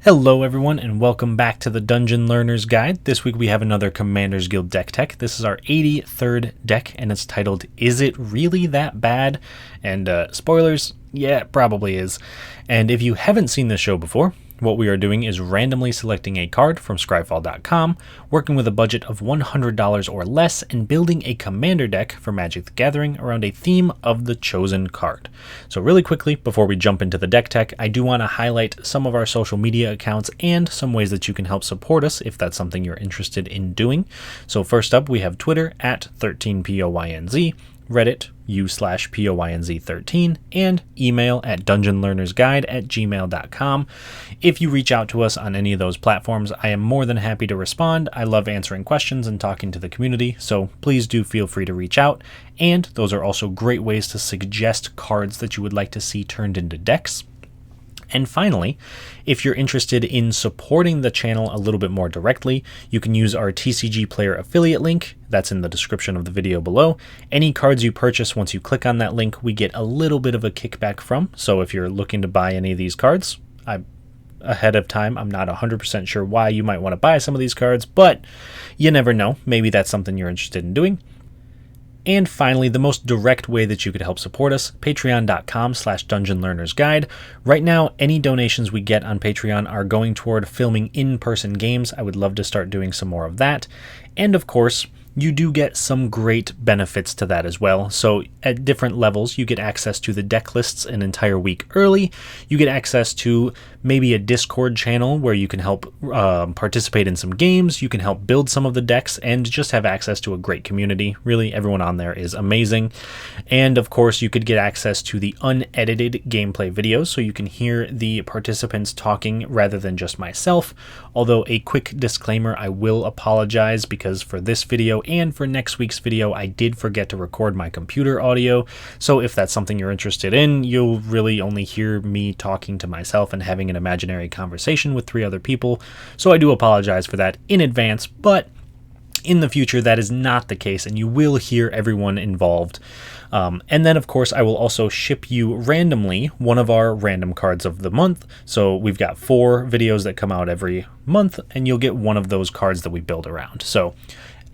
Hello everyone and welcome back to the Dungeon Learner's Guide. This week we have another Commander's Guild deck tech. This is our 83rd deck and it's titled Is It Really That Bad? And spoilers, yeah, it probably is. And if you haven't seen this show before, what we are doing is randomly selecting a card from scryfall.com, working with a budget of $100 or less, and building a commander deck for Magic the Gathering around a theme of the chosen card. So really quickly, before we jump into the deck tech, I do want to highlight some of our social media accounts and some ways that you can help support us if that's something you're interested in doing. So first up, we have Twitter at 13POYNZ, Reddit u/POYNZ13, and email at dungeonlearnersguide@gmail.com. If you reach out to us on any of those platforms, I am more than happy to respond. I love answering questions and talking to the community, so please do feel free to reach out. And those are also great ways to suggest cards that you would like to see turned into decks. And finally, if you're interested in supporting the channel a little bit more directly, you can use our TCG Player affiliate link. That's in the description of the video below. Any cards you purchase, once you click on that link, we get a little bit of a kickback from. So if you're looking to buy any of these cards, ahead of time, I'm not 100% sure why you might want to buy some of these cards, but you never know. Maybe that's something you're interested in doing. And finally, the most direct way that you could help support us, patreon.com/dungeonlearnersguide. Right now, any donations we get on Patreon are going toward filming in-person games. I would love to start doing some more of that. And of course, you do get some great benefits to that as well. So at different levels, you get access to the deck lists an entire week early. You get access to maybe a Discord channel where you can help participate in some games. You can help build some of the decks and just have access to a great community. Really, everyone on there is amazing. And of course, you could get access to the unedited gameplay videos so you can hear the participants talking rather than just myself. Although a quick disclaimer, I will apologize because for this video and for next week's video, I did forget to record my computer audio. So if that's something you're interested in, you'll really only hear me talking to myself and having an imaginary conversation with 3 other people. So I do apologize for that in advance, but in the future, that is not the case, and you will hear everyone involved. And then, of course, I will also ship you randomly one of our random cards of the month. So we've got 4 videos that come out every month, and you'll get one of those cards that we build around. So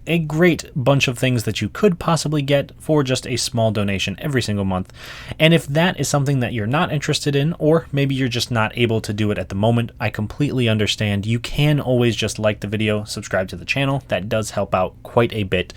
a great bunch of things that you could possibly get for just a small donation every single month. And if that is something that you're not interested in, or maybe you're just not able to do it at the moment, I completely understand. You can always just like the video, subscribe to the channel. That does help out quite a bit.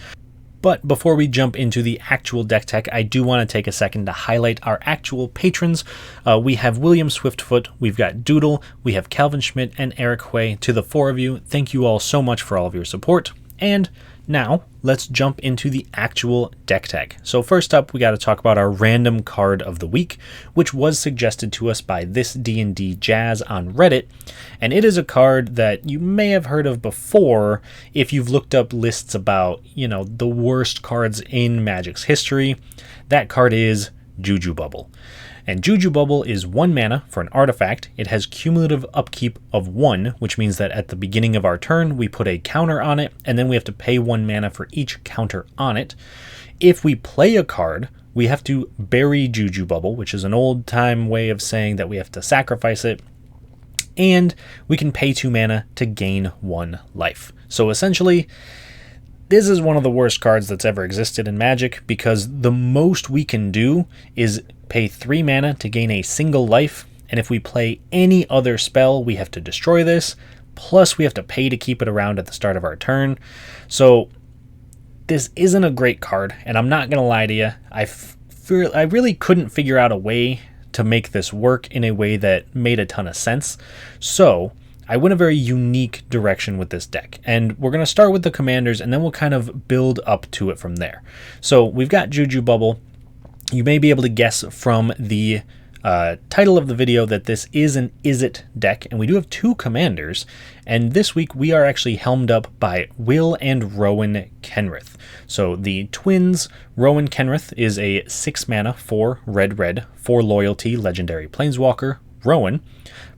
But before we jump into the actual deck tech, I do want to take a second to highlight our actual patrons. We have William Swiftfoot, we've got Doodle, we have Calvin Schmidt, and Eric Hui. To the 4 of you, thank you all so much for all of your support. And now, let's jump into the actual deck tech. So first up, we got to talk about our random card of the week, which was suggested to us by thisDNDjazz on Reddit. And it is a card that you may have heard of before if you've looked up lists about, the worst cards in Magic's history. That card is Juju Bubble. And Juju Bubble is 1 mana for an artifact. It has cumulative upkeep of 1, which means that at the beginning of our turn, we put a counter on it, and then we have to pay 1 mana for each counter on it. If we play a card, we have to bury Juju Bubble, which is an old-time way of saying that we have to sacrifice it, and we can pay 2 mana to gain 1 life. So essentially, this is one of the worst cards that's ever existed in Magic because the most we can do is pay 3 mana to gain a single life, and if we play any other spell, we have to destroy this, plus we have to pay to keep it around at the start of our turn. So this isn't a great card, and I'm not going to lie to you, I really couldn't figure out a way to make this work in a way that made a ton of sense. So I went a very unique direction with this deck, and we're going to start with the commanders, and then we'll kind of build up to it from there. So we've got Juju Bubble. You may be able to guess from the title of the video that this is an Izzet deck, and we do have 2 commanders, and this week we are actually helmed up by Will and Rowan Kenrith. So the twins, Rowan Kenrith is a 6 mana for red, 4 loyalty legendary planeswalker. Rowan,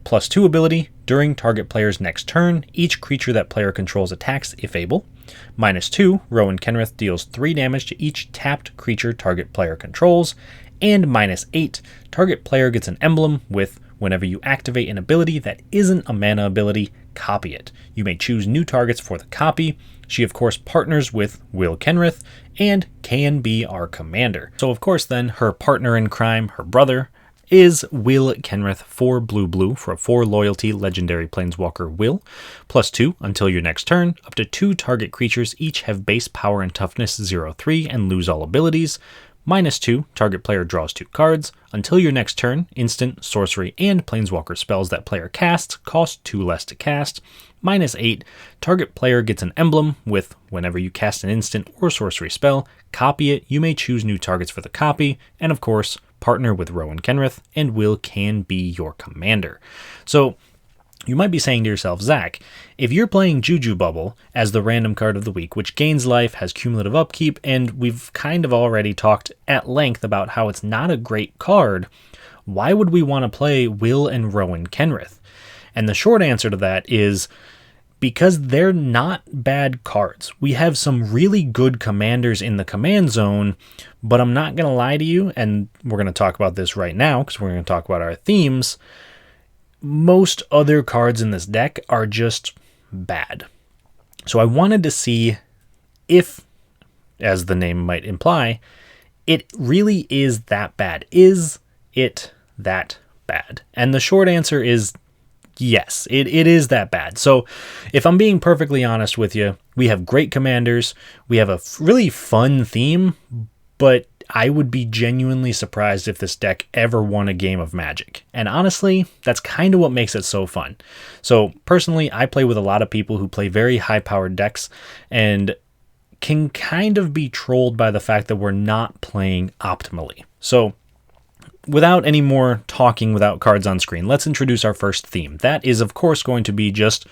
+2 ability, during target player's next turn, each creature that player controls attacks if able. -2, Rowan Kenrith deals 3 damage to each tapped creature target player controls. And -8, target player gets an emblem with Whenever you activate an ability that isn't a mana ability, copy it. You may choose new targets for the copy. She of course partners with Will Kenrith and can be our commander. So of course then her partner in crime, her brother, is Will Kenrith for blue for a 4 loyalty legendary planeswalker Will. +2 until your next turn. Up to 2 target creatures each have base power and toughness 0/3 and lose all abilities. -2, target player draws 2 cards. Until your next turn, instant, sorcery, and planeswalker spells that player casts cost 2 less to cast. -8, target player gets an emblem with whenever you cast an instant or sorcery spell, copy it. You may choose new targets for the copy, and of course, partner with Rowan Kenrith, and Will can be your commander. So, you might be saying to yourself, Zach, if you're playing Juju Bubble as the random card of the week, which gains life, has cumulative upkeep, and we've kind of already talked at length about how it's not a great card, why would we want to play Will and Rowan Kenrith? And the short answer to that is because they're not bad cards. We have some really good commanders in the command zone, but I'm not going to lie to you, and we're going to talk about this right now because we're going to talk about our themes. Most other cards in this deck are just bad. So I wanted to see if, as the name might imply, it really is that bad. Is it that bad? And the short answer is yes, it is that bad. So if I'm being perfectly honest with you, we have great commanders. We have a really fun theme, but I would be genuinely surprised if this deck ever won a game of Magic. And honestly, that's kind of what makes it so fun. So personally, I play with a lot of people who play very high-powered decks and can kind of be trolled by the fact that we're not playing optimally. So without any more talking without cards on screen, let's introduce our first theme. That is, of course, going to be just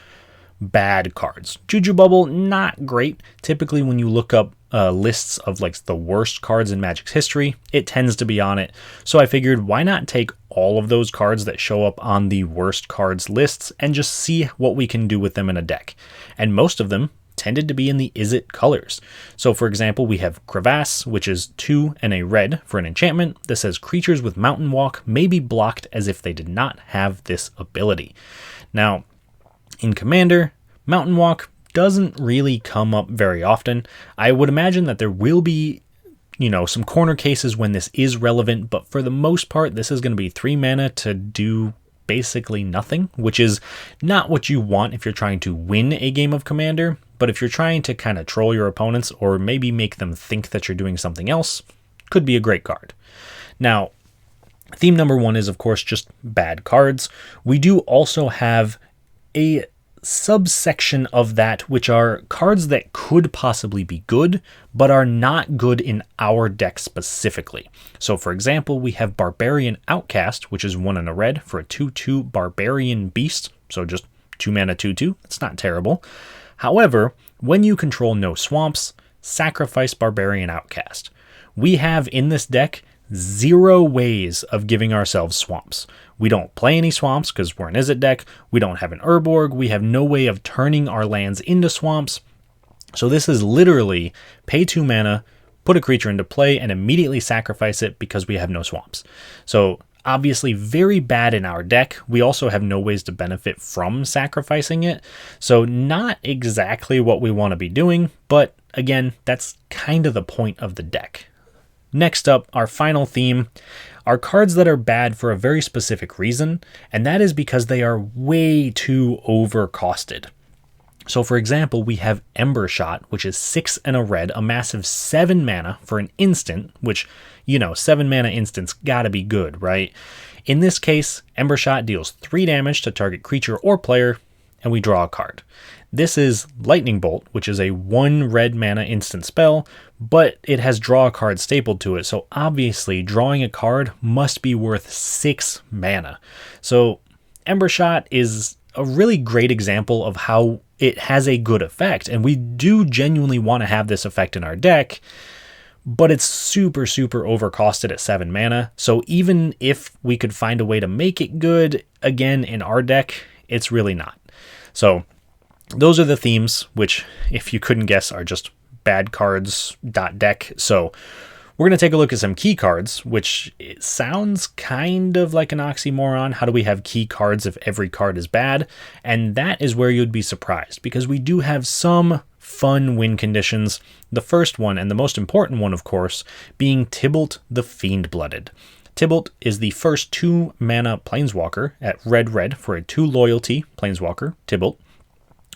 bad cards. Juju Bubble, not great. Typically, when you look up lists of like the worst cards in Magic's history, it tends to be on it. So I figured, why not take all of those cards that show up on the worst cards lists and just see what we can do with them in a deck. And most of them tended to be in the Izzet colors. So for example, we have Crevasse, which is 2 and a red for an enchantment that says creatures with Mountain Walk may be blocked as if they did not have this ability. Now, in Commander, Mountain Walk doesn't really come up very often. I would imagine that there will be, some corner cases when this is relevant, but for the most part, this is going to be 3 mana to do basically nothing, which is not what you want if you're trying to win a game of Commander, but if you're trying to kind of troll your opponents or maybe make them think that you're doing something else, could be a great card. Now, theme number 1 is, of course, just bad cards. We do also have a subsection of that, which are cards that could possibly be good, but are not good in our deck specifically. So for example, we have Barbarian Outcast, which is 1 and a red for a 2/2 Barbarian Beast. So just 2 mana 2/2. That's not terrible. However, when you control no swamps, sacrifice Barbarian Outcast. We have in this deck 0 ways of giving ourselves swamps. We don't play any swamps because we're an Izzet deck. We don't have an Urborg. We have no way of turning our lands into swamps. So this is literally pay 2 mana, put a creature into play, and immediately sacrifice it because we have no swamps. So obviously very bad in our deck. We also have no ways to benefit from sacrificing it. So not exactly what we want to be doing, but again, that's kind of the point of the deck. Next up, our final theme are cards that are bad for a very specific reason, and that is because they are way too overcosted. So for example, we have Ember Shot, which is 6 and a red, a massive 7 mana for an instant, which, 7 mana instants gotta be good, right? In this case, Ember Shot deals 3 damage to target creature or player, and we draw a card. This is Lightning Bolt, which is a 1 red mana instant spell, but it has draw a card stapled to it, so obviously drawing a card must be worth 6 mana. So Ember Shot is a really great example of how it has a good effect, and we do genuinely want to have this effect in our deck, but it's super, super overcosted at 7 mana, so even if we could find a way to make it good, again, in our deck, it's really not. So those are the themes, which, if you couldn't guess, are just bad cards.deck. So We're going to take a look at some key cards, which it sounds kind of like an oxymoron. How do we have key cards if every card is bad? And that is where you'd be surprised, because we do have some fun win conditions. The first one, and the most important one, of course, being Tybalt the Fiend-Blooded. Tybalt is the first 2 mana planeswalker at red for a 2 loyalty planeswalker, Tybalt.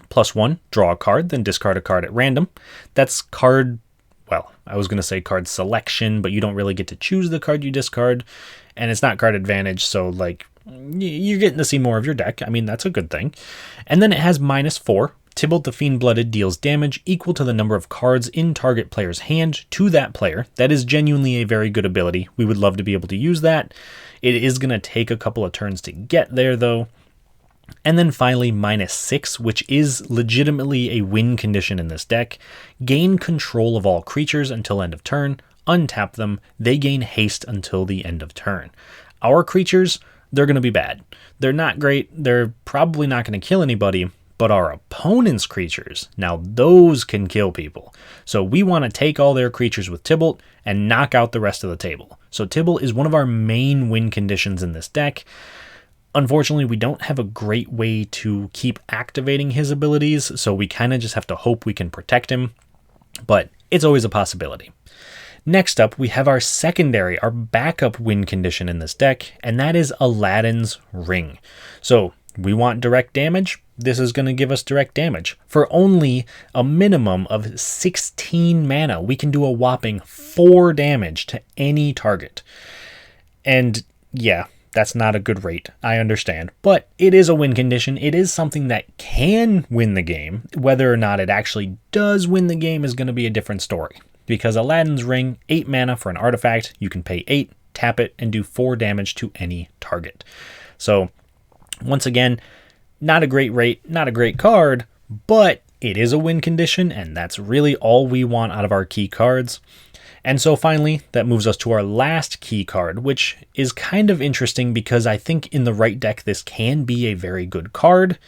+1, draw a card, then discard a card at random. That's card, well, I was going to say card selection, but you don't really get to choose the card you discard, and it's not card advantage, so like you're getting to see more of your deck. I mean, that's a good thing. And then it has -4. Tybalt the Fiend-Blooded deals damage equal to the number of cards in target player's hand to that player. That is genuinely a very good ability. We would love to be able to use that. It is going to take a couple of turns to get there, though. And then finally, -6, which is legitimately a win condition in this deck. Gain control of all creatures until end of turn. Untap them. They gain haste until the end of turn. Our creatures, they're going to be bad. They're not great. They're probably not going to kill anybody. But our opponent's creatures, now those can kill people. So we want to take all their creatures with Tybalt and knock out the rest of the table. So Tybalt is one of our main win conditions in this deck. Unfortunately, we don't have a great way to keep activating his abilities, so we kind of just have to hope we can protect him, but it's always a possibility. Next up, we have our secondary, our backup win condition in this deck, and that is Aladdin's Ring. So we want direct damage. This is going to give us direct damage. For only a minimum of 16 mana, we can do a whopping 4 damage to any target. And yeah, that's not a good rate, I understand, but it is a win condition. It is something that can win the game. Whether or not it actually does win the game is going to be a different story, because Aladdin's Ring, 8 mana for an artifact, you can pay 8, tap it, and do 4 damage to any target. So once again, not a great rate, not a great card, but it is a win condition, and that's really all we want out of our key cards. And so finally, that moves us to our last key card, which is kind of interesting because I think in the right deck, this can be a very good card.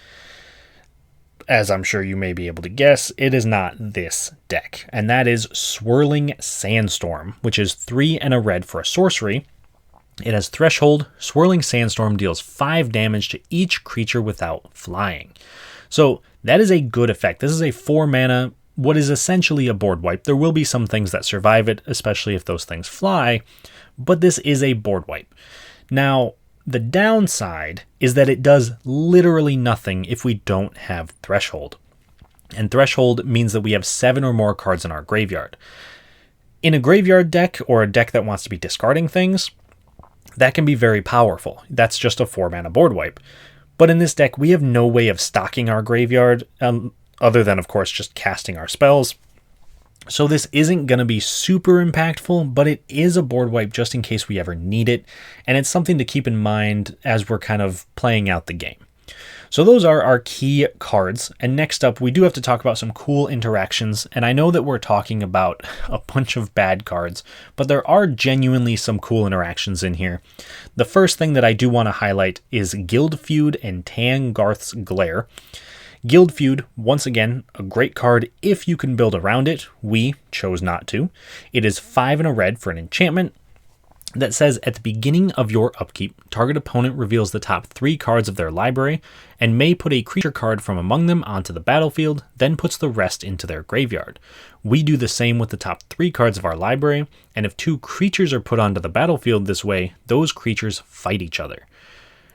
As I'm sure you may be able to guess, it is not this deck, and that is Swirling Sandstorm, which is 3 and a red for a sorcery. It has Threshold. Swirling Sandstorm deals 5 damage to each creature without flying. So that is a good effect. This is a 4 mana, what is essentially a board wipe. There will be some things that survive it, especially if those things fly, but this is a board wipe. Now, the downside is that it does literally nothing if we don't have Threshold. And Threshold means that we have 7 or more cards in our graveyard. In a graveyard deck, or a deck that wants to be discarding things, that can be very powerful. That's just a 4 mana board wipe. But in this deck, we have no way of stocking our graveyard, other than, of course, just casting our spells. So this isn't going to be super impactful, but it is a board wipe just in case we ever need it, and it's something to keep in mind as we're kind of playing out the game. So those are our key cards, and next up we do have to talk about some cool interactions, and I know that we're talking about a bunch of bad cards, but there are genuinely some cool interactions in here. The first thing that I do want to highlight is Guild Feud and Tangarth's Glare. Guild Feud, once again, a great card if you can build around it. We chose not to. It is 5 and a red for an enchantment that says at the beginning of your upkeep, target opponent reveals the top 3 cards of their library and may put a creature card from among them onto the battlefield, then puts the rest into their graveyard. We do the same with the top 3 cards of our library, and if 2 creatures are put onto the battlefield this way, those creatures fight each other.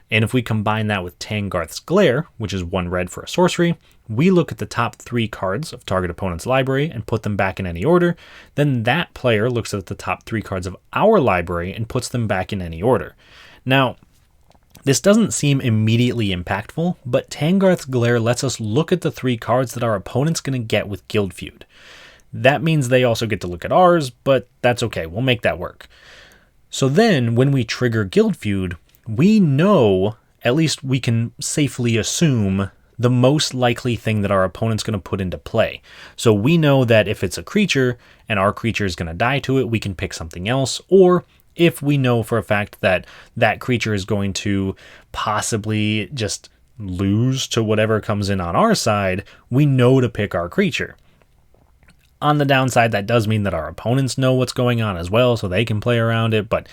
And if we combine that with Tangarth's Glare, which is 1 red for a sorcery, we look at the top 3 cards of target opponent's library and put them back in any order. Then that player looks at the top 3 cards of our library and puts them back in any order. Now, this doesn't seem immediately impactful, but Tangarth's Glare lets us look at the 3 cards that our opponent's going to get with Guild Feud. That means they also get to look at ours, but that's okay. We'll make that work. So then, when we trigger Guild Feud, we know, at least we can safely assume, the most likely thing that our opponent's going to put into play. So we know that if it's a creature and our creature is going to die to it, we can pick something else. Or if we know for a fact that that creature is going to possibly just lose to whatever comes in on our side, we know to pick our creature. On the downside, that does mean that our opponents know what's going on as well, so they can play around it, but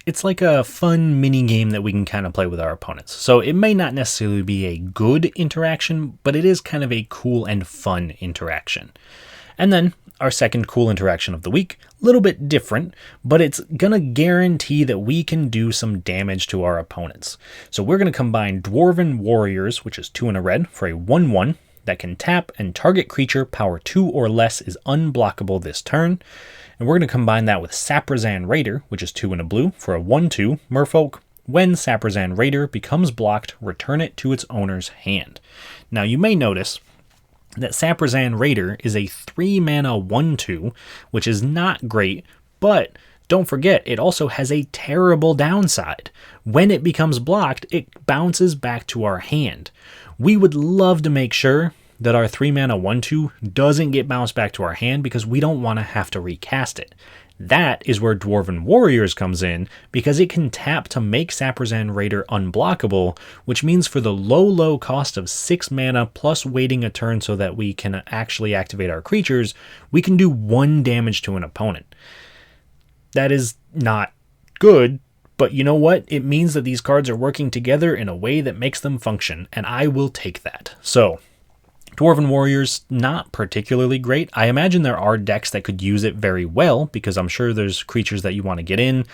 it's like a fun mini game that we can kind of play with our opponents. So it may not necessarily be a good interaction, but it is kind of a cool and fun interaction. And then our second cool interaction of the week, a little bit different, but it's going to guarantee that we can do some damage to our opponents. So we're going to combine Dwarven Warriors, which is 2 and a red, for a 1/1 that can tap and target creature power 2 or less is unblockable this turn. And we're going to combine that with Saprazan Raider, which is 2 and a blue, for a 1/2 merfolk. When Saprazan Raider becomes blocked, return it to its owner's hand. Now you may notice that Saprazan Raider is a 3 mana 1/2, which is not great, but don't forget, it also has a terrible downside. When it becomes blocked, it bounces back to our hand. We would love to make sure that our 3 mana 1/2 doesn't get bounced back to our hand because we don't want to have to recast it. That is where Dwarven Warriors comes in, because it can tap to make Saprazan Raider unblockable, which means for the low cost of 6 mana plus waiting a turn so that we can actually activate our creatures, we can do 1 damage to an opponent. That is not good, but you know what? It means that these cards are working together in a way that makes them function, and I will take that. So, Dwarven Warriors, not particularly great. I imagine there are decks that could use it very well, because I'm sure there's creatures that you want to get in.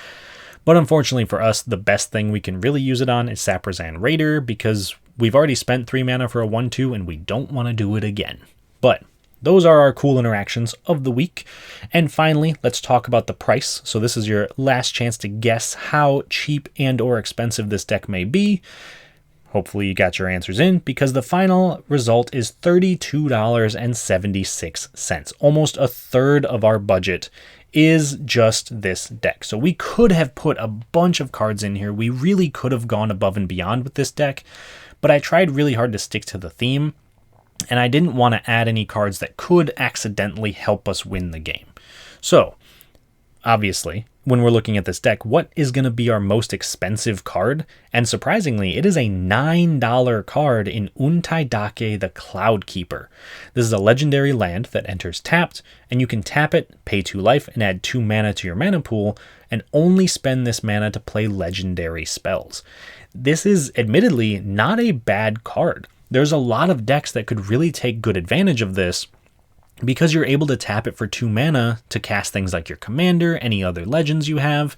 But unfortunately for us, the best thing we can really use it on is Saprazan Raider, because we've already spent 3 mana for a 1/2 and we don't want to do it again. But those are our cool interactions of the week. And finally, let's talk about the price. So this is your last chance to guess how cheap and or expensive this deck may be. Hopefully you got your answers in, because the final result is $32.76. Almost a third of our budget is just this deck. So we could have put a bunch of cards in here. We really could have gone above and beyond with this deck, but I tried really hard to stick to the theme, and I didn't want to add any cards that could accidentally help us win the game. So, obviously, when we're looking at this deck, what is going to be our most expensive card? And surprisingly, it is a $9 card in Untai-Dake the Cloudkeeper. This is a legendary land that enters tapped, and you can tap it, pay 2 life, and add 2 mana to your mana pool, and only spend this mana to play legendary spells. This is admittedly not a bad card. There's a lot of decks that could really take good advantage of this, because you're able to tap it for 2 mana to cast things like your commander, any other legends you have.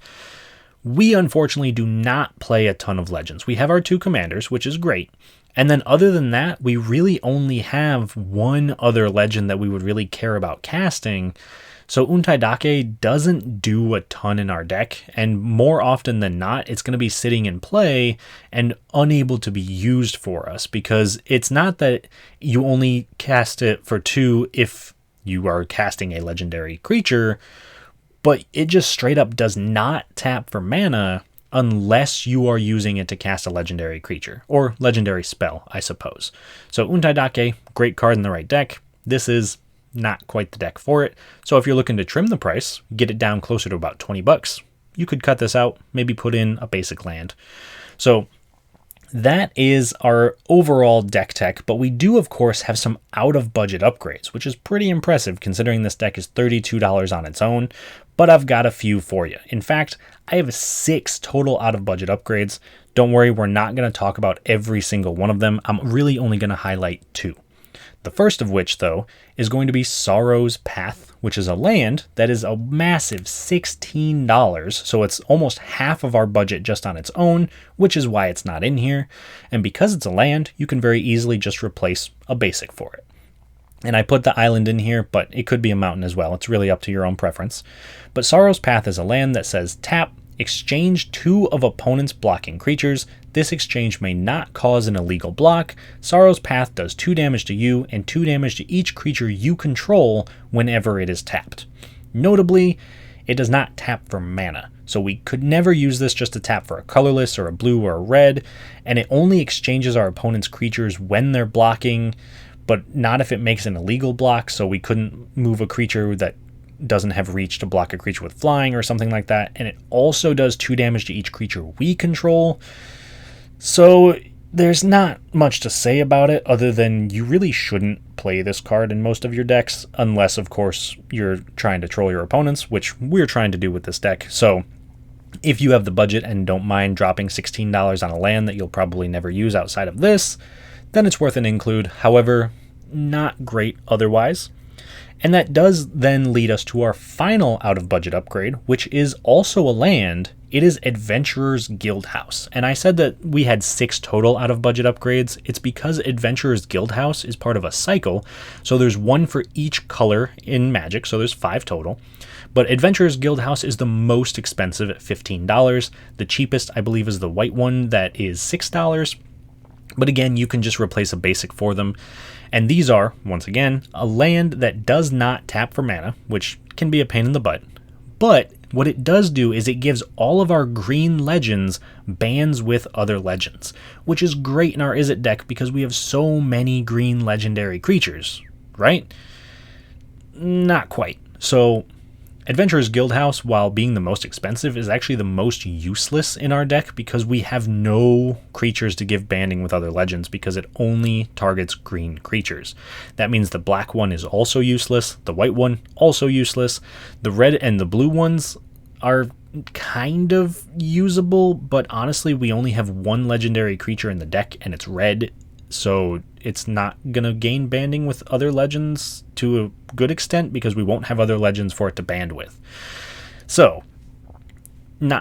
We unfortunately do not play a ton of legends. We have our 2 commanders, which is great. And then other than that, we really only have 1 other legend that we would really care about casting. So Untai-Dake doesn't do a ton in our deck, and more often than not, it's going to be sitting in play and unable to be used for us, because it's not that you only cast it for 2 if you are casting a legendary creature, but it just straight up does not tap for mana unless you are using it to cast a legendary creature, or legendary spell, I suppose. So Untai-Dake, great card in the right deck. This is not quite the deck for it. So if you're looking to trim the price, get it down closer to about $20, you could cut this out, maybe put in a basic land. So that is our overall deck tech, but we do of course have some out of budget upgrades, which is pretty impressive considering this deck is $32 on its own, but I've got a few for you. In fact, I have 6 total out of budget upgrades. Don't worry, we're not going to talk about every single one of them. I'm really only going to highlight 2. The first of which, though, is going to be Sorrow's Path, which is a land that is a massive $16, so it's almost half of our budget just on its own, which is why it's not in here. And because it's a land, you can very easily just replace a basic for it. And I put the island in here, but it could be a mountain as well. It's really up to your own preference. But Sorrow's Path is a land that says tap, exchange 2 of opponent's blocking creatures. This exchange may not cause an illegal block. Sorrow's Path does 2 damage to you and 2 damage to each creature you control whenever it is tapped. Notably, it does not tap for mana, so we could never use this just to tap for a colorless or a blue or a red, and it only exchanges our opponent's creatures when they're blocking, but not if it makes an illegal block, so we couldn't move a creature that doesn't have reach to block a creature with flying or something like that. And it also does 2 damage to each creature we control. So There's not much to say about it other than you really shouldn't play this card in most of your decks, unless, of course, you're trying to troll your opponents, which we're trying to do with this deck. So if you have the budget and don't mind dropping $16 on a land that you'll probably never use outside of this, then it's worth an include. However, not great otherwise. And that does then lead us to our final out-of-budget upgrade, which is also a land. It is Adventurer's Guildhouse. And I said that we had 6 total out-of-budget upgrades. It's because Adventurer's Guildhouse is part of a cycle, so there's 1 for each color in Magic, so there's 5 total. But Adventurer's Guildhouse is the most expensive at $15. The cheapest, I believe, is the white one that is $6. But again, you can just replace a basic for them. And these are, once again, a land that does not tap for mana, which can be a pain in the butt. But what it does do is it gives all of our green legends bands with other legends, which is great in our Izzet deck because we have so many green legendary creatures, right? Not quite. So Adventurer's Guildhouse, while being the most expensive, is actually the most useless in our deck because we have no creatures to give banding with other legends because it only targets green creatures. That means the black one is also useless, the white one also useless, the red and the blue ones are kind of usable, but honestly we only have 1 legendary creature in the deck and it's red, so it's not going to gain banding with other legends to a good extent because we won't have other legends for it to band with. So,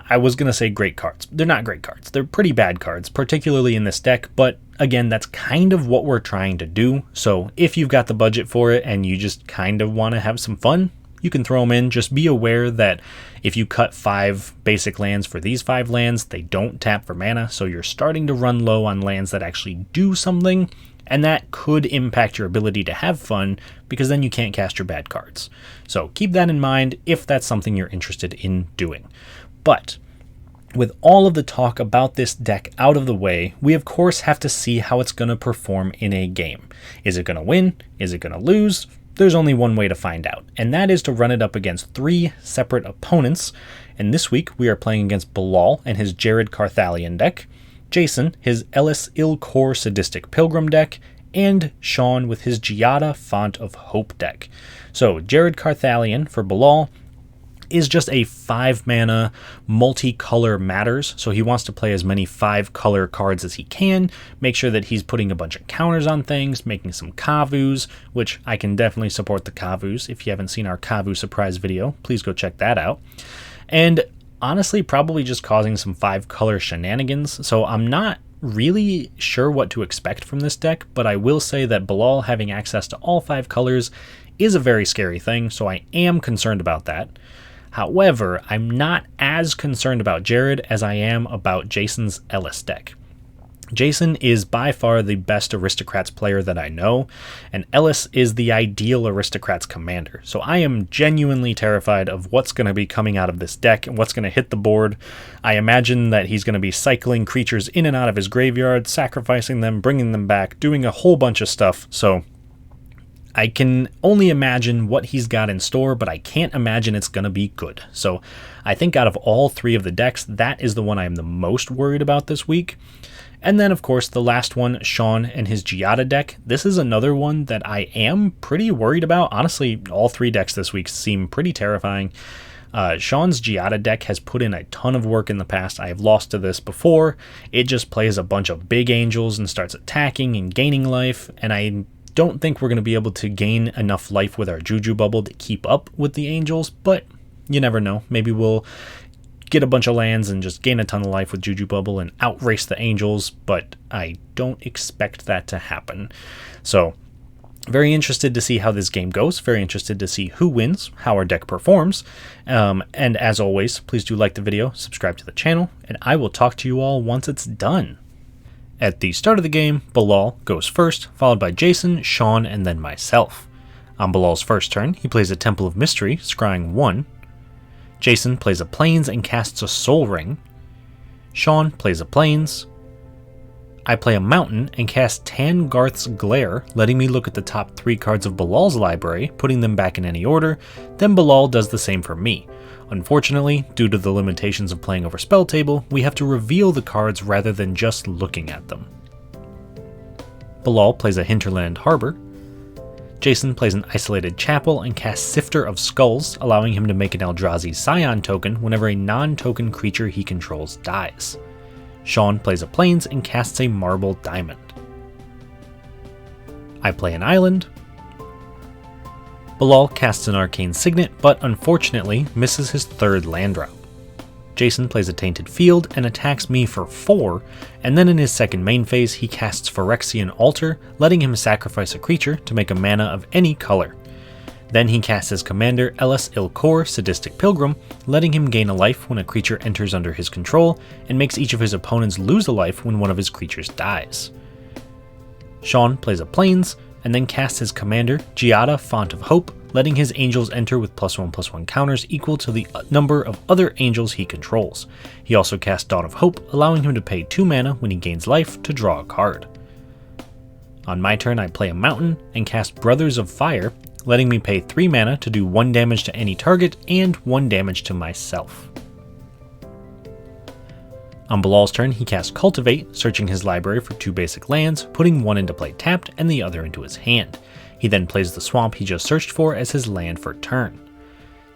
I was going to say great cards. They're not great cards. They're pretty bad cards, particularly in this deck, but again, that's kind of what we're trying to do. So if you've got the budget for it and you just kind of want to have some fun, you can throw them in. Just be aware that if you cut 5 basic lands for these 5 lands, they don't tap for mana, so you're starting to run low on lands that actually do something, and that could impact your ability to have fun because then you can't cast your bad cards. So keep that in mind if that's something you're interested in doing. But with all of the talk about this deck out of the way, we of course have to see how it's going to perform in a game. Is it going to win? Is it going to lose? There's only one way to find out, and that is to run it up against 3 separate opponents. And this week we are playing against Bilal and his Jared Carthalion deck, Jason, his Ellis Ilkor Sadistic Pilgrim deck, and Shawn with his Giada Font of Hope deck. So Jared Carthalion for Bilal is just a 5-mana multicolor matters, so he wants to play as many 5-color cards as he can, make sure that he's putting a bunch of counters on things, making some Kavus, which I can definitely support the Kavus. If you haven't seen our Kavu surprise video, please go check that out. And honestly, probably just causing some 5-color shenanigans, so I'm not really sure what to expect from this deck, but I will say that Bilal having access to all 5 colors is a very scary thing, so I am concerned about that. However, I'm not as concerned about Jared as I am about Jason's Ellis deck. Jason is by far the best Aristocrats player that I know, and Ellis is the ideal Aristocrats commander. So I am genuinely terrified of what's going to be coming out of this deck and what's going to hit the board. I imagine that he's going to be cycling creatures in and out of his graveyard, sacrificing them, bringing them back, doing a whole bunch of stuff. So I can only imagine what he's got in store, but I can't imagine it's going to be good. So I think out of all 3 of the decks, that is the one I'm the most worried about this week. And then, of course, the last one, Shawn and his Giada deck. This is another one that I am pretty worried about. Honestly, all 3 decks this week seem pretty terrifying. Shawn's Giada deck has put in a ton of work in the past. I have lost to this before. It just plays a bunch of big angels and starts attacking and gaining life, and I don't think we're going to be able to gain enough life with our Juju Bubble to keep up with the angels, but you never know. Maybe we'll get a bunch of lands and just gain a ton of life with Juju Bubble and outrace the angels, but I don't expect that to happen. So very interested to see how this game goes, very interested to see who wins, how our deck performs, and as always, please do like the video, subscribe to the channel, and I will talk to you all once it's done. At the start of the game, Bilal goes first, followed by Jason, Shawn, and then myself. On Bilal's first turn, he plays a Temple of Mystery, scrying 1. Jason plays a Plains and casts a Soul Ring. Shawn plays a Plains. I play a Mountain and cast Tangarth's Glare, letting me look at the top 3 cards of Bilal's library, putting them back in any order. Then Bilal does the same for me. Unfortunately, due to the limitations of playing over Spell Table, we have to reveal the cards rather than just looking at them. Bilal plays a Hinterland Harbor. Jason plays an Isolated Chapel and casts Sifter of Skulls, allowing him to make an Eldrazi Scion token whenever a non-token creature he controls dies. Shawn plays a Plains and casts a Marble Diamond. I play an island. Bilal casts an Arcane Signet, but unfortunately misses his third land drop. Jason plays a Tainted Field and attacks me for 4, and then in his second main phase he casts Phyrexian Altar, letting him sacrifice a creature to make a mana of any color. Then he casts his commander Elis Ilkor Sadistic Pilgrim, letting him gain a life when a creature enters under his control, and makes each of his opponents lose a life when one of his creatures dies. Shawn plays a Plains, and then casts his commander Giada Font of Hope, letting his angels enter with +1/+1 counters equal to the number of other angels he controls. He also casts Dawn of Hope, allowing him to pay 2 mana when he gains life to draw a card. On my turn, I play a mountain and cast Brothers of Fire, letting me pay 3 mana to do 1 damage to any target and 1 damage to myself. On Bilal's turn, he casts Cultivate, searching his library for 2 basic lands, putting one into play tapped and the other into his hand. He then plays the swamp he just searched for as his land for turn.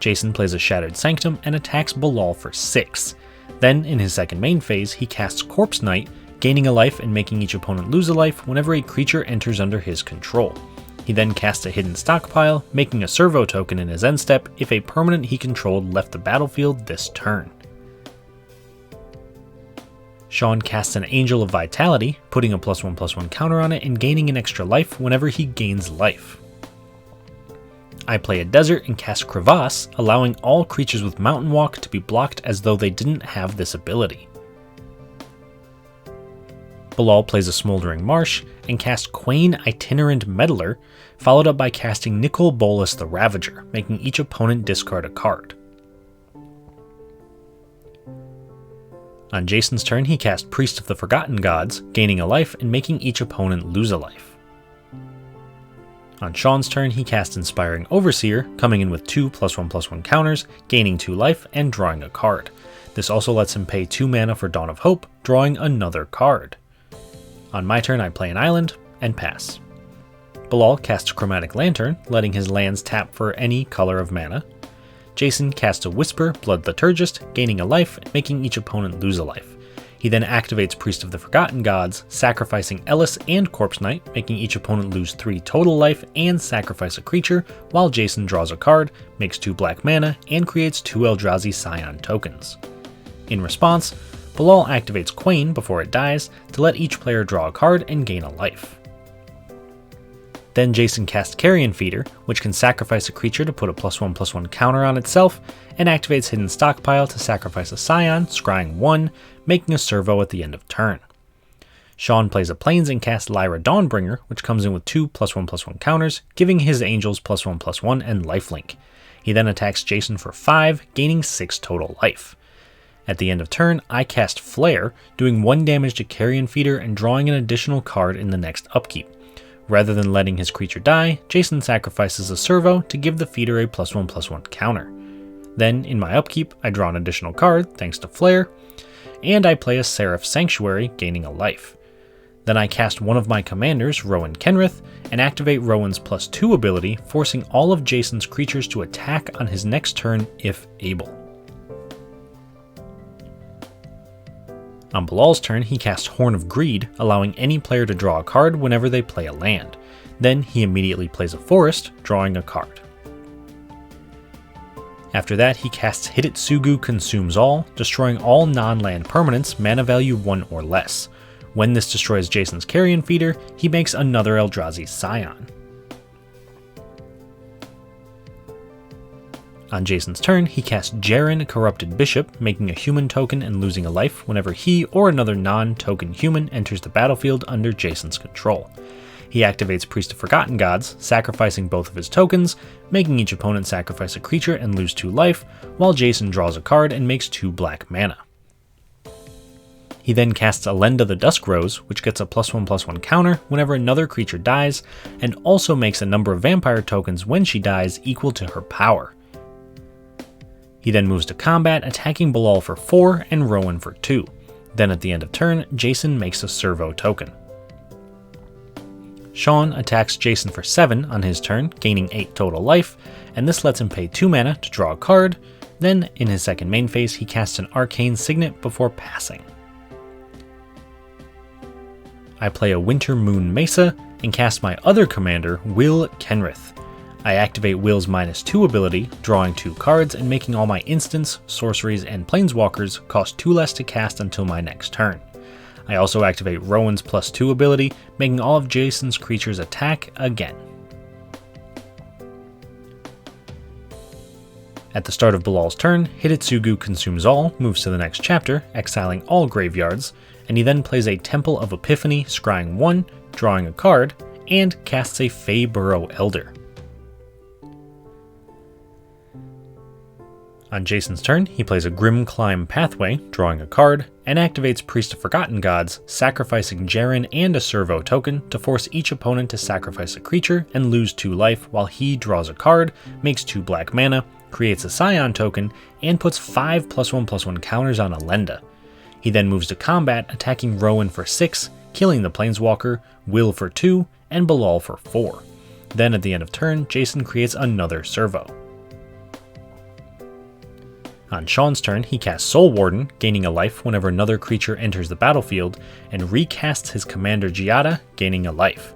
Jason plays a Shattered Sanctum and attacks Bilal for 6. Then, in his second main phase, he casts Corpse Knight, gaining a life and making each opponent lose a life whenever a creature enters under his control. He then casts a Hidden Stockpile, making a Servo token in his end step if a permanent he controlled left the battlefield this turn. Shawn casts an Angel of Vitality, putting a +1/+1 counter on it and gaining an extra life whenever he gains life. I play a Desert and cast Crevasse, allowing all creatures with Mountain Walk to be blocked as though they didn't have this ability. Bilal plays a Smoldering Marsh and casts Quain Itinerant Meddler, followed up by casting Nicol Bolas the Ravager, making each opponent discard a card. On Jason's turn, he cast Priest of the Forgotten Gods, gaining a life and making each opponent lose a life. On Shawn's turn, he cast Inspiring Overseer, coming in with 2 +1/+1 counters, gaining 2 life and drawing a card. This also lets him pay 2 mana for Dawn of Hope, drawing another card. On my turn, I play an island and pass. Bilal casts Chromatic Lantern, letting his lands tap for any color of mana. Jason casts a Whisper, Blood Liturgist, gaining a life, making each opponent lose a life. He then activates Priest of the Forgotten Gods, sacrificing Elis and Corpse Knight, making each opponent lose 3 total life and sacrifice a creature, while Jason draws a card, makes 2 black mana, and creates 2 Eldrazi Scion tokens. In response, Bilal activates Quain before it dies to let each player draw a card and gain a life. Then Jason casts Carrion Feeder, which can sacrifice a creature to put a +1/+1 counter on itself, and activates Hidden Stockpile to sacrifice a Scion, scrying 1, making a Servo at the end of turn. Shawn plays a Plains and casts Lyra Dawnbringer, which comes in with 2 +1/+1 counters, giving his angels +1/+1 and lifelink. He then attacks Jason for 5, gaining 6 total life. At the end of turn, I cast Flare, doing 1 damage to Carrion Feeder and drawing an additional card in the next upkeep. Rather than letting his creature die, Jason sacrifices a Servo to give the feeder a +1/+1 counter. Then, in my upkeep, I draw an additional card, thanks to Flare, and I play a Seraph Sanctuary, gaining a life. Then I cast one of my commanders, Rowan Kenrith, and activate Rowan's +2 ability, forcing all of Jason's creatures to attack on his next turn if able. On Bilal's turn, he casts Horn of Greed, allowing any player to draw a card whenever they play a land. Then he immediately plays a forest, drawing a card. After that, he casts Hidetsugu Consumes All, destroying all non-land permanents mana value 1 or less. When this destroys Jason's Carrion Feeder, he makes another Eldrazi Scion. On Jason's turn, he casts Jaren Corrupted Bishop, making a human token and losing a life whenever he or another non-token human enters the battlefield under Jason's control. He activates Priest of Forgotten Gods, sacrificing both of his tokens, making each opponent sacrifice a creature and lose 2 life, while Jason draws a card and makes 2 black mana. He then casts Elenda the Dusk Rose, which gets a +1/+1 counter whenever another creature dies, and also makes a number of vampire tokens when she dies equal to her power. He then moves to combat, attacking Bilal for 4 and Rowan for 2. Then at the end of turn, Jason makes a Servo token. Shawn attacks Jason for 7 on his turn, gaining 8 total life, and this lets him pay 2 mana to draw a card. Then, in his second main phase, he casts an Arcane Signet before passing. I play a Winter Moon Mesa and cast my other commander, Will Kenrith. I activate Will's -2 ability, drawing 2 cards and making all my instants, sorceries, and planeswalkers cost 2 less to cast until my next turn. I also activate Rowan's +2 ability, making all of Jason's creatures attack again. At the start of Bilal's turn, Hidetsugu consumes all, moves to the next chapter, exiling all graveyards, and he then plays a Temple of Epiphany, scrying 1, drawing a card, and casts a Fey Burrow Elder. On Jason's turn, he plays a Grim Climb Pathway, drawing a card, and activates Priest of Forgotten Gods, sacrificing Jaren and a Servo token to force each opponent to sacrifice a creature and lose 2 life while he draws a card, makes 2 black mana, creates a Scion token, and puts 5 +1/+1 counters on Elenda. He then moves to combat, attacking Rowan for 6, killing the Planeswalker, Will for 2, and Bilal for 4. Then at the end of turn, Jason creates another Servo. On Shawn's turn, he casts Soul Warden, gaining a life whenever another creature enters the battlefield, and recasts his commander Giada, gaining a life.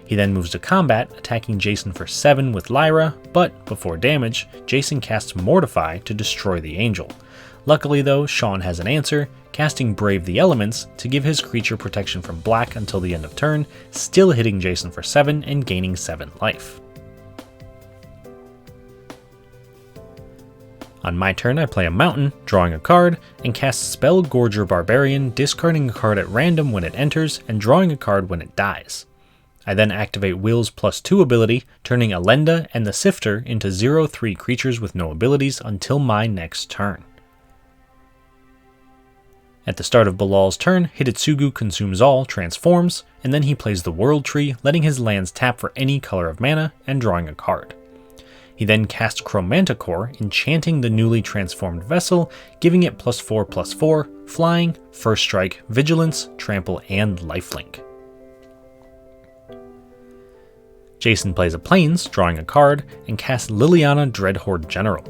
He then moves to combat, attacking Jason for 7 with Lyra, but before damage, Jason casts Mortify to destroy the angel. Luckily though, Shawn has an answer, casting Brave the Elements to give his creature protection from black until the end of turn, still hitting Jason for 7 and gaining 7 life. On my turn, I play a Mountain, drawing a card, and cast Spellgorger Barbarian, discarding a card at random when it enters, and drawing a card when it dies. I then activate Will's +2 ability, turning Elenda and the Sifter into 0/3 creatures with no abilities until my next turn. At the start of Bilal's turn, Hidetsugu consumes all, transforms, and then he plays the World Tree, letting his lands tap for any color of mana, and drawing a card. He then casts Chromanticore, enchanting the newly transformed vessel, giving it +4/+4, flying, first strike, vigilance, trample, and lifelink. Jason plays a Plains, drawing a card, and casts Liliana Dreadhorde General.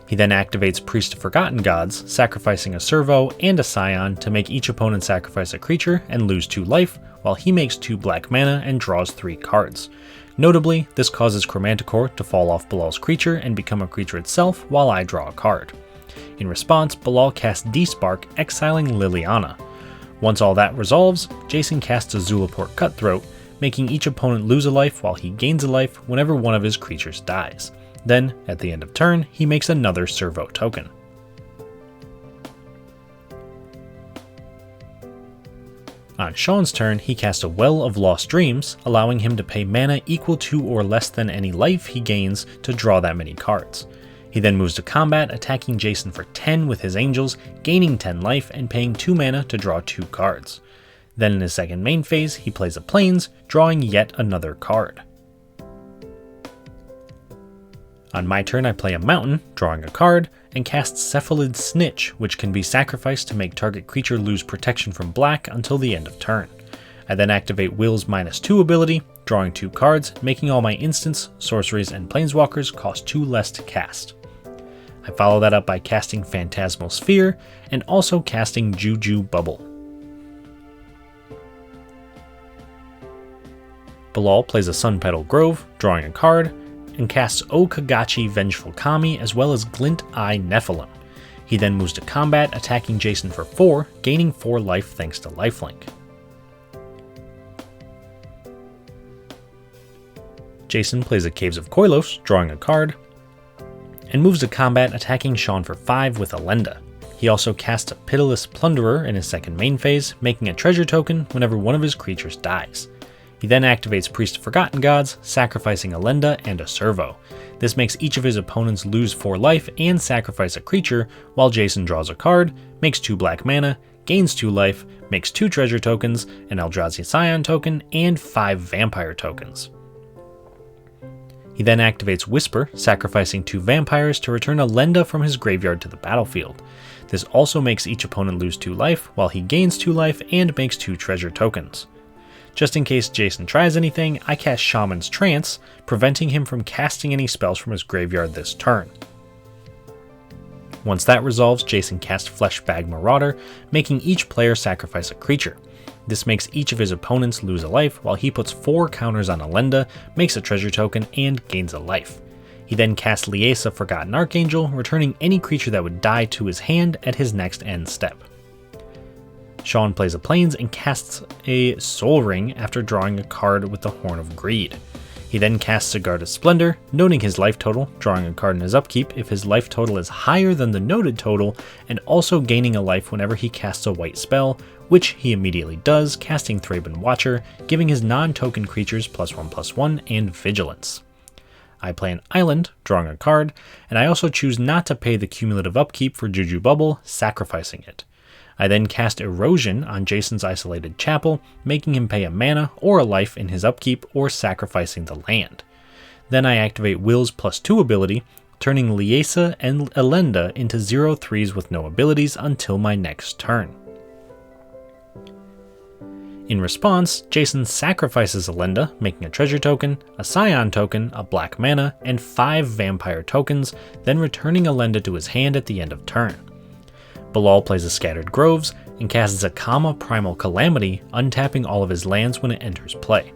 He then activates Priest of Forgotten Gods, sacrificing a Servo and a Scion to make each opponent sacrifice a creature and lose 2 life, while he makes 2 black mana and draws 3 cards. Notably, this causes Chromanticore to fall off Bilal's creature and become a creature itself while I draw a card. In response, Bilal casts Despark, exiling Liliana. Once all that resolves, Jason casts a Zulaport Cutthroat, making each opponent lose a life while he gains a life whenever one of his creatures dies. Then, at the end of turn, he makes another Servo token. On Shawn's turn, he casts a Well of Lost Dreams, allowing him to pay mana equal to or less than any life he gains to draw that many cards. He then moves to combat, attacking Jason for 10 with his angels, gaining 10 life and paying 2 mana to draw 2 cards. Then in his second main phase, he plays a Plains, drawing yet another card. On my turn, I play a Mountain, drawing a card, and cast Cephalid Snitch, which can be sacrificed to make target creature lose protection from black until the end of turn. I then activate Will's -2 ability, drawing 2 cards, making all my instants, sorceries, and planeswalkers cost 2 less to cast. I follow that up by casting Phantasmal Sphere, and also casting Juju Bubble. Bilal plays a Sun Petal Grove, drawing a card, and casts O Kagachi Vengeful Kami as well as Glint Eye Nephilim. He then moves to combat, attacking Jason for 4, gaining 4 life thanks to lifelink. Jason plays a Caves of Koilos, drawing a card, and moves to combat, attacking Shawn for 5 with Elenda. He also casts a Pitiless Plunderer in his second main phase, making a treasure token whenever one of his creatures dies. He then activates Priest of Forgotten Gods, sacrificing Elenda and a Servo. This makes each of his opponents lose 4 life and sacrifice a creature, while Jason draws a card, makes 2 black mana, gains 2 life, makes 2 treasure tokens, an Eldrazi Scion token, and 5 vampire tokens. He then activates Whisper, sacrificing 2 vampires to return Elenda from his graveyard to the battlefield. This also makes each opponent lose 2 life, while he gains 2 life and makes 2 treasure tokens. Just in case Jason tries anything, I cast Shaman's Trance, preventing him from casting any spells from his graveyard this turn. Once that resolves, Jason casts Fleshbag Marauder, making each player sacrifice a creature. This makes each of his opponents lose a life, while he puts 4 counters on Elenda, makes a treasure token, and gains a life. He then casts Liesa Forgotten Archangel, returning any creature that would die to his hand at his next end step. Shawn plays a Plains and casts a Soul Ring after drawing a card with the Horn of Greed. He then casts Sigarda's Splendor, noting his life total, drawing a card in his upkeep if his life total is higher than the noted total, and also gaining a life whenever he casts a white spell, which he immediately does, casting Thraben Watcher, giving his non-token creatures +1/+1 and Vigilance. I play an Island, drawing a card, and I also choose not to pay the cumulative upkeep for Juju Bubble, sacrificing it. I then cast Erosion on Jason's Isolated Chapel, making him pay a mana or a life in his upkeep or sacrificing the land. Then I activate Will's +2 ability, turning Liesa and Elenda into 0/3s with no abilities until my next turn. In response, Jason sacrifices Elenda, making a treasure token, a Scion token, a black mana, and 5 vampire tokens, then returning Elenda to his hand at the end of turn. Bilal plays a Scattered Groves and casts Zakama Primal Calamity, untapping all of his lands when it enters play.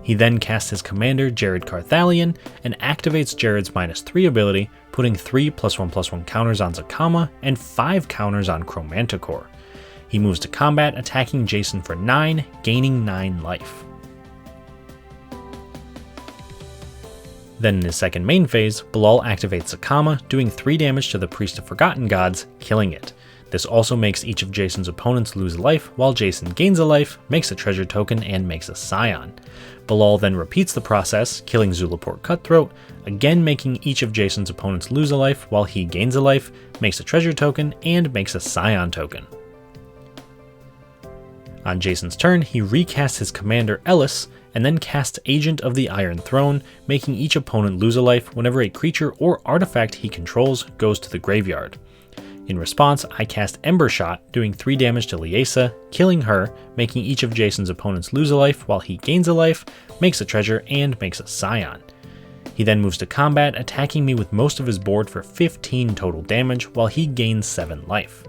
He then casts his commander Jared Carthalion and activates Jared's -3 ability, putting 3 +1/+1 counters on Zakama and 5 counters on Chromanticore. He moves to combat, attacking Jason for 9, gaining 9 life. Then in his second main phase, Bilal activates Zakama, doing 3 damage to the Priest of Forgotten Gods, killing it. This also makes each of Jason's opponents lose a life, while Jason gains a life, makes a treasure token, and makes a Scion. Bilal then repeats the process, killing Zulaport Cutthroat, again making each of Jason's opponents lose a life, while he gains a life, makes a treasure token, and makes a Scion token. On Jason's turn, he recasts his commander Ellis, and then casts Agent of the Iron Throne, making each opponent lose a life whenever a creature or artifact he controls goes to the graveyard. In response, I cast Ember Shot, doing 3 damage to Liesa, killing her, making each of Jason's opponents lose a life while he gains a life, makes a treasure, and makes a Scion. He then moves to combat, attacking me with most of his board for 15 total damage while he gains 7 life.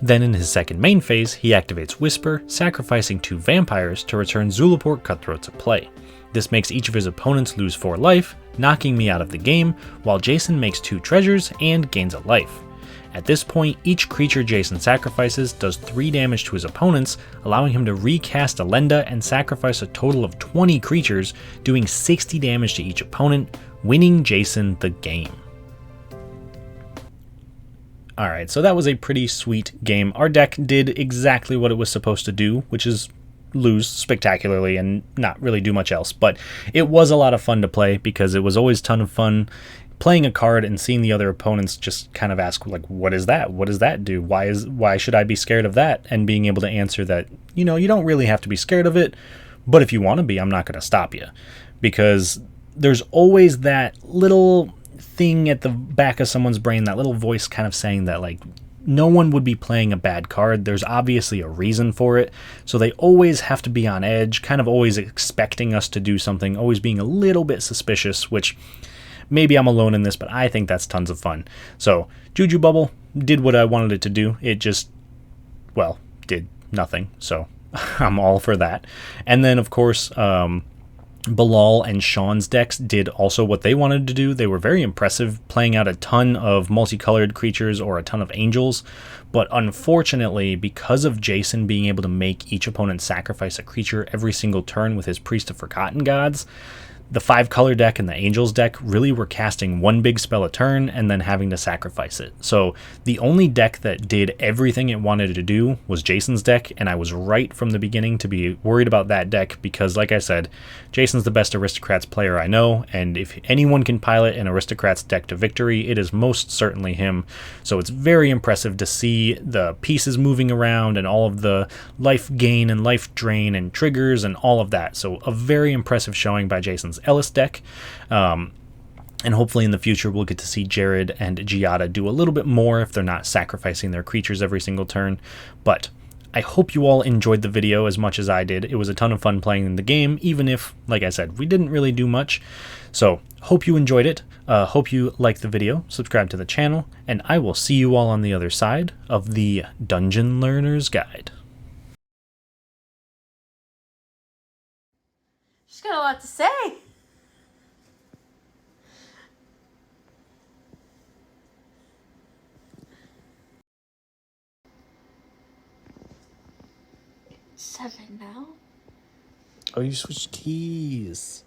Then in his second main phase, he activates Whisper, sacrificing 2 vampires to return Zulaport Cutthroat to play. This makes each of his opponents lose 4 life, knocking me out of the game, while Jason makes 2 treasures and gains a life. At this point, each creature Jason sacrifices does 3 damage to his opponents, allowing him to recast Elenda and sacrifice a total of 20 creatures, doing 60 damage to each opponent, winning Jason the game. Alright, so that was a pretty sweet game. Our deck did exactly what it was supposed to do, which is lose spectacularly and not really do much else. But it was a lot of fun to play because it was always a ton of fun playing a card and seeing the other opponents just kind of ask, like, what is that? What does that do? Why should I be scared of that? And being able to answer that, you don't really have to be scared of it, but if you want to be, I'm not going to stop you. Because there's always that little thing at the back of someone's brain, that little voice kind of saying that, like, no one would be playing a bad card. There's obviously a reason for it. So they always have to be on edge, kind of always expecting us to do something, always being a little bit suspicious, which maybe I'm alone in this, but I think that's tons of fun. So Juju Bubble did what I wanted it to do. It just, did nothing. So I'm all for that. And then, of course, Bilal and Shawn's decks did also what they wanted to do. They were very impressive, playing out a ton of multicolored creatures or a ton of angels, but unfortunately, because of Jason being able to make each opponent sacrifice a creature every single turn with his Priest of Forgotten Gods, the 5-color deck and the Angels deck really were casting one big spell a turn and then having to sacrifice it. So the only deck that did everything it wanted to do was Jason's deck, and I was right from the beginning to be worried about that deck because, like I said, Jason's the best Aristocrats player I know, and if anyone can pilot an Aristocrats deck to victory, it is most certainly him. So it's very impressive to see the pieces moving around and all of the life gain and life drain and triggers and all of that. So a very impressive showing by Jason's Ellis deck, and hopefully in the future we'll get to see Jared and Giada do a little bit more if they're not sacrificing their creatures every single turn. But I hope you all enjoyed the video as much as I did. It was a ton of fun playing the game, even if, like I said, we didn't really do much. So, hope you enjoyed it. Hope you liked the video. Subscribe to the channel, and I will see you all on the other side of the Dungeon Learner's Guide. She's got a lot to say. Seven now. Oh, you switched keys.